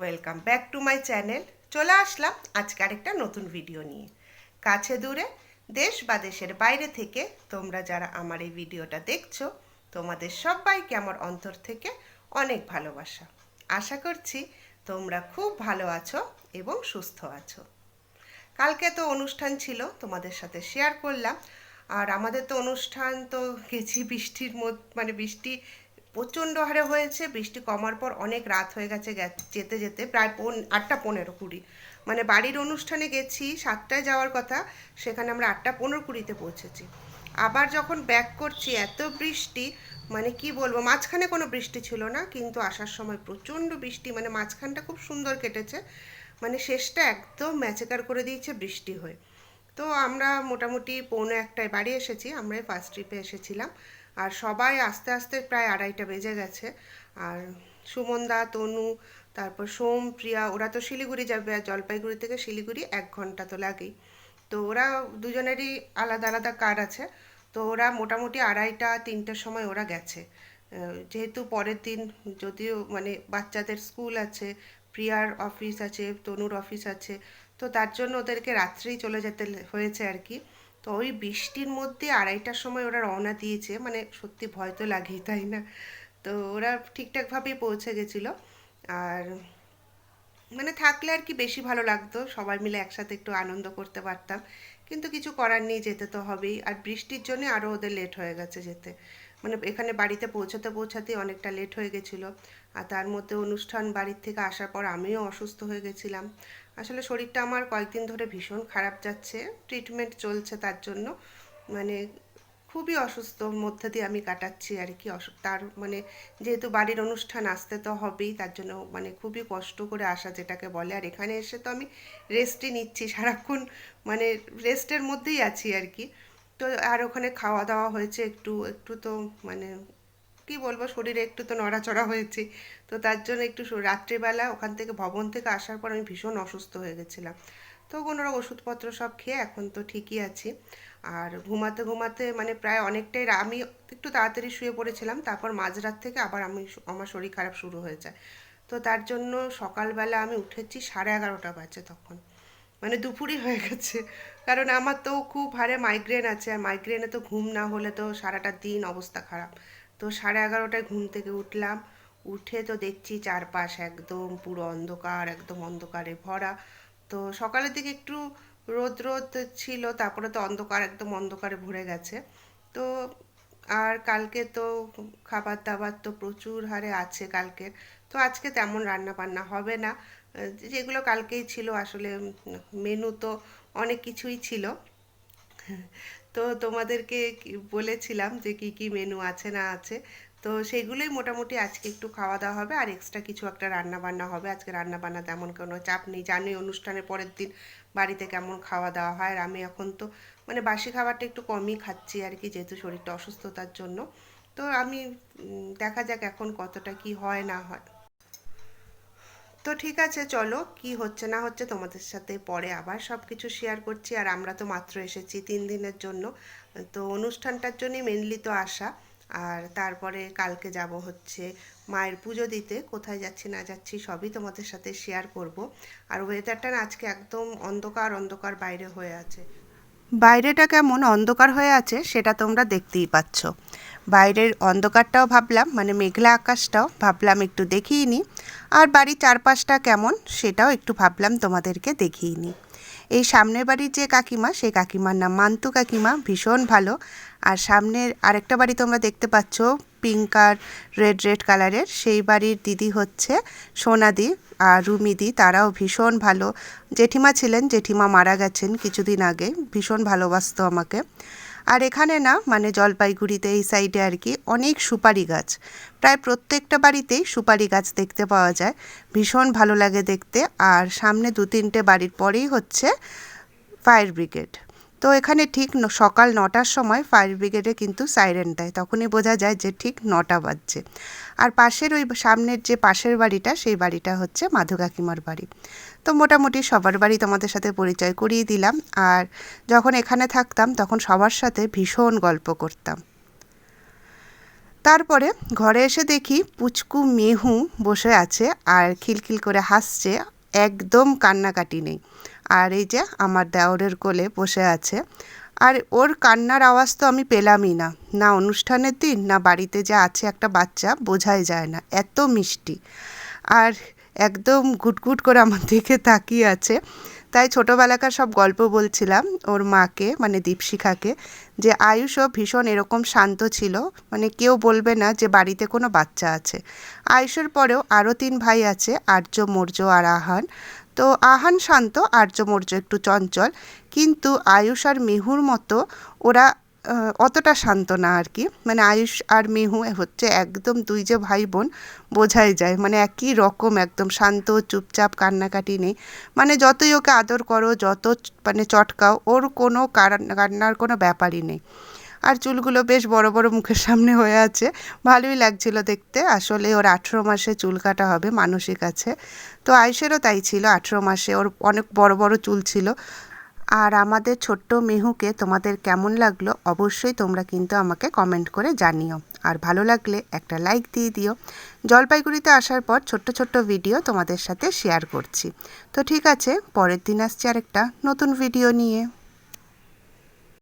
Welcome back to my channel. চলে আসলাম আজকে আরেকটা নতুন ভিডিও নিয়ে। কাছে দূরে, দেশ বা দেশের বাইরে থেকে তোমরা যারা আমার এই ভিডিওটা দেখছো, তোমাদের সবাইকে আমার অন্তর থেকে অনেক ভালোবাসা। আশা করছি তোমরা খুব ভালো আছো এবং সুস্থ আছো। কালকে তো অনুষ্ঠান ছিল, তোমাদের সাথে শেয়ার করলাম। আর আমাদের তো অনুষ্ঠান তো গেছি বৃষ্টির মধ্যে, মানে বৃষ্টি প্রচণ্ড হারে হয়েছে। বৃষ্টি কমার পর অনেক রাত হয়ে গেছে, যেতে যেতে প্রায় 8টা 15 20, মানে বাড়ির অনুষ্ঠানে গেছি 7টায় যাওয়ার কথা, সেখানে আমরা 8টা 15 20-তে পৌঁছেছি। আবার যখন ব্যাক করছি এত বৃষ্টি, মানে কি বলবো, মাঝখানে কোনো বৃষ্টি ছিল না, কিন্তু আসার সময় প্রচণ্ড বৃষ্টি, মানে মাঝখানটা খুব সুন্দর কেটেছে, মানে শেষটা একদম ম্যাচেকার করে দিয়েছে বৃষ্টি হয়ে। তো আমরা মোটামুটি 1:45টায় বাড়ি এসেছি, আমরাই ফার্স্ট ট্রিপে এসেছিলাম। আর সবাই আস্তে আস্তে প্রায় 2:30টা বেজে গেছে। আর সুমনদা, তনু, তারপর সোম, প্রিয়া, ওরা তো শিলিগুড়ি যাবে, আর জলপাইগুড়ি থেকে শিলিগুড়ি 1 ঘন্টা তো লাগেই। তো ওরা দুজনেরই আলাদা আলাদা কার আছে। তো ওরা মোটামুটি 2:30 3টের সময় ওরা গেছে। যেহেতু পরের দিন যদিও মানে বাচ্চাদের স্কুল আছে, প্রিয়ার অফিস আছে, তনুর অফিস আছে, তো তার জন্য ওদেরকে রাত্রেই চলে যেতে হয়েছে আর কি। তো ওই বৃষ্টির মধ্যে 2:30টার সময় ওরা রওনা দিয়েছে, মানে সত্যি ভয় তো লাগেই, তাই না? তো ওরা ঠিকঠাকভাবেই পৌঁছে গেছিলো। আর মানে থাকলে আর কি বেশি ভালো লাগতো, সবাই মিলে একসাথে একটু আনন্দ করতে পারতাম, কিন্তু কিছু করার নেই, যেতে তো হবেই। আর বৃষ্টির জন্য আরও ওদের লেট হয়ে গেছে যেতে, মানে এখানে বাড়িতে পৌঁছাতে পৌঁছাতেই অনেকটা লেট হয়ে গেছিলো। আর তার মধ্যে অনুষ্ঠান বাড়ির থেকে আসার পর আমিও অসুস্থ হয়ে গেছিলাম। আসলে শরীরটা আমার কয়েকদিন ধরে ভীষণ খারাপ যাচ্ছে, ট্রিটমেন্ট চলছে তার জন্য, মানে খুবই অসুস্থর মধ্যে দিয়ে আমি কাটাচ্ছি আর কি। তার মানে যেহেতু বাড়ির অনুষ্ঠান আসতে তো হবেই, তার জন্য মানে খুবই কষ্ট করে আসা যেটাকে বলে। আর এখানে এসে তো আমি রেস্টই নিচ্ছি সারাক্ষণ, মানে রেস্টের মধ্যেই আছি আর কি। তো আর ওখানে খাওয়া দাওয়া হয়েছে একটু একটু, তো মানে কি বলবো, শরীরে একটু তো নড়াচড়া হয়েছে। তো তার জন্য একটু রাত্রিবেলা ওখান থেকে ভবন থেকে আসার পর আমি ভীষণ অসুস্থ হয়ে গেছিলাম। তো কোনো ওষুধপত্র সব খেয়ে এখন তো ঠিকই আছি। আর ঘুমাতে ঘুমাতে মানে প্রায় অনেকটাই আমি একটু তাড়াতাড়ি শুয়ে পড়েছিলাম, তারপর মাঝরাত থেকে আবার আমার শরীর খারাপ শুরু হয়ে যায়। তো তার জন্য সকালবেলা আমি উঠেছি 11:30 বাজে তখন, মানে দুপুরই হয়ে গেছে। কারণ আমার তো খুব হারে মাইগ্রেন আছে, আর মাইগ্রেনে তো ঘুম না হলে তো সারাটা দিন অবস্থা খারাপ। তো 11:30টায় ঘুম থেকে উঠলাম, উঠে তো দেখছি চারপাশ একদম পুরো অন্ধকার, একদম অন্ধকারে ভরা। তো সকালের দিকে একটু রোদ রোদ ছিল, তারপরে তো অন্ধকার, একদম অন্ধকারে ভরে গেছে। তো আর কালকে তো খাবার দাবার তো প্রচুর হারে আছে কালকের। তো আজকে তেমন রান্না বান্না হবে না, যেগুলো কালকেই ছিল আসলে। মেনু তো অনেক কিছুই ছিল। তো তোমাদেরকে বলেছিলাম যে কি কি মেনু আছে না আছে, তো সেগুলোই মোটামুটি আজকে একটু খাওয়া দাওয়া হবে, আর এক্সট্রা কিছু একটা রান্না বান্না হবে। আজকে রান্না বান্না তেমন কোনো চাপ নেই, জানি অনুষ্ঠানের পরের দিন বাড়িতে কেমন খাওয়া দাওয়া হয়। আর আমি এখন তো মানে বাসি খাবারটা একটু কমই খাচ্ছি আর কি, যেহেতু শরীরটা অসুস্থতার জন্য। তো আমি দেখা যাক এখন কতটা কি হয় না হয়। তো ঠিক আছে, চলো কি হচ্ছে না হচ্ছে তোমাদের সাথে পরে আবার সব কিছু শেয়ার করছি। আর আমরা তো মাত্র এসেছি 3 দিনের জন্য, তো অনুষ্ঠানটার জন্যই মেনলি তো আসা। আর তারপরে কালকে যাব হচ্ছে মায়ের পুজো দিতে, কোথায় যাচ্ছি না যাচ্ছি সবই তোমাদের সাথে শেয়ার করব। আর ওয়েদারটা না আজকে একদম অন্ধকার অন্ধকার বাইরে হয়ে আছে, বাইরেটা কেমন অন্ধকার হয়ে আছে সেটা তোমরা দেখতেই পাচ্ছ। বাইরের অন্ধকারটাও ভাবলাম, মানে মেঘলা আকাশটাও ভাবলাম একটু দেখিয়ে নিই, আর বাড়ির চারপাশটা কেমন সেটাও একটু ভাবলাম তোমাদেরকে দেখিয়ে নিই। এই সামনের বাড়ির যে কাকিমা, সেই কাকিমার নাম মান্তু কাকিমা, ভীষণ ভালো। আর সামনের আরেকটা বাড়ি তোমরা দেখতে পাচ্ছ পিঙ্ক আর রেড রেড কালারের, সেই বাড়ির দিদি হচ্ছে সোনাদি আর রুমিদি, তারাও ভীষণ ভালো। জেঠিমা ছিলেন, জেঠিমা মারা গেছেন কিছুদিন আগে, ভীষণ ভালোবাসতো আমাকে। আর এখানে না মানে জলপাইগুড়িতে এই সাইডে আর কি অনেক সুপারি গাছ, প্রায় প্রত্যেকটা বাড়িতেই সুপারি গাছ দেখতে পাওয়া যায়, ভীষণ ভালো লাগে দেখতে। আর সামনে 2-3টে বাড়ির পরেই হচ্ছে ফায়ার ব্রিগেড। তো এখানে ঠিক সকাল 9টার সময় ফায়ার ব্রিগেডে কিন্তু সাইরেন দেয়, তখনই বোঝা যায় যে ঠিক 9টা বাজছে। আর পাশের ওই সামনের যে পাশের বাড়িটা, সেই বাড়িটা হচ্ছে মাধু কাকিমার বাড়ি। তো মোটামুটি সবার বাড়ি তোমাদের সাথে পরিচয় করিয়ে দিলাম। আর যখন এখানে থাকতাম তখন সবার সাথে ভীষণ গল্প করতাম। তারপরে ঘরে এসে দেখি পুচকু মেহু বসে আছে আর খিলখিল করে হাসছে, একদম কান্নাকাটি নেই। আর এই যে আমার দেওরের কোলে বসে আছে। আর ওর কান্নার আওয়াজ তো আমি পেলামই না, না অনুষ্ঠানের দিন, না বাড়িতে যে আছে একটা বাচ্চা বোঝাই যায় না, এত মিষ্টি। আর একদম গুটগুট করে আমার দিকে তাকিয়ে আছে। তাই ছোটোবেলাকার সব গল্প বলছিলাম ওর মাকে, মানে দীপশিখাকে, যে আয়ুষও ভীষণ এরকম শান্ত ছিল, মানে কেউ বলবে না যে বাড়িতে কোনো বাচ্চা আছে। আয়ুষের পরেও আরও 3 ভাই আছে, আর্য, মৌর্য আর আহান। তো আহান শান্ত, আর্য মৌর্য একটু চঞ্চল, কিন্তু আয়ুষ আর মেহুর মতো ওরা অতটা শান্ত না আর কি। মানে আয়ুষ আর মেহু হচ্ছে একদম 2 যে ভাই বোন, বোঝাই যায়, মানে একই রকম, একদম শান্ত, চুপচাপ, কান্নাকাটি নেই। মানে যতই ওকে আদর করো, যত মানে চটকাও, ওর কোনো কান্নার কোনো ব্যাপারই নেই। আর চুলগুলো বেশ বড় বড় মুখের সামনে হয়ে আছে, ভালোই লাগছিল দেখতে। আসলে ওর 18 মাসে চুল কাটা হবে মানসিক আছে, তো আয়ুষেরও তাই ছিল, 18 মাসে ওর অনেক বড় বড় চুল ছিল। আর আমাদের ছোট্ট মেহুকে তোমাদের কেমন লাগলো অবশ্যই তোমরা কিন্তু আমাকে কমেন্ট করে জানিও। আর ভালো লাগলে একটা লাইক দিয়ে দিও। জলপাইগুড়িতে আসার পর ছোট্ট ছোট্ট ভিডিও তোমাদের সাথে শেয়ার করছি। তো ঠিক আছে, পরের দিন আসছি আরেকটা নতুন ভিডিও নিয়ে।